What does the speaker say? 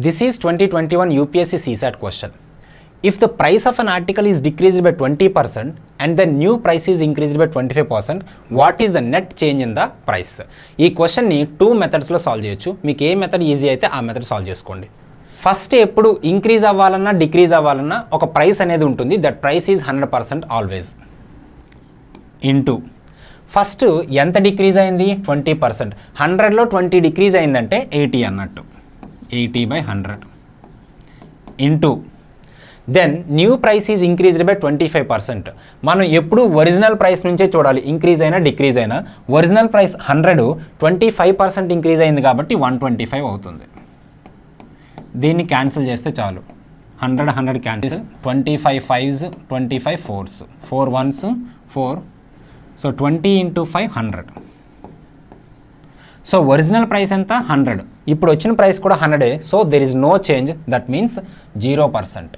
This is 2021 UPSC CSAT question. If the price of an article is decreased by 20% and the new price is increased by 25%, what is the net change in the price? ఈ క్వశ్చన్ని 2 మెథడ్స్లో solve చేయొచ్చు. మీకు ఏ method easy అయితే ఆ method solve చేసుకోండి. First ఎప్పుడు increase అవ్వాలన్నా decrease అవ్వాలన్నా ఒక ప్రైస్ అనేది ఉంటుంది. That price is 100% always. Into first ఎంత డిక్రీజ్ అయింది? 20%. 100లో 20 డిక్రీజ్ అయిందంటే 80 అన్నట్టు. 80/100 into then new price is increased by 25%. మనం ఎప్పుడు ఒరిజినల్ ప్రైస్ నుంచే చూడాలి, ఇంక్రీజ్ అయినా డిక్రీజ్ అయినా. ఒరిజినల్ ప్రైస్ 100, 25% ఇంక్రీజ్ అయింది కాబట్టి 125 అవుతుంది. దీన్ని క్యాన్సిల్ చేస్తే చాలు. 100 cancel. 25 5s 25 4s 4 1s 4. So 20 × 5 100. So original price ఎంత? 100. ఇప్పుడు వచ్చిన ప్రైస్ కూడా 100. So there is no change. That means 0%.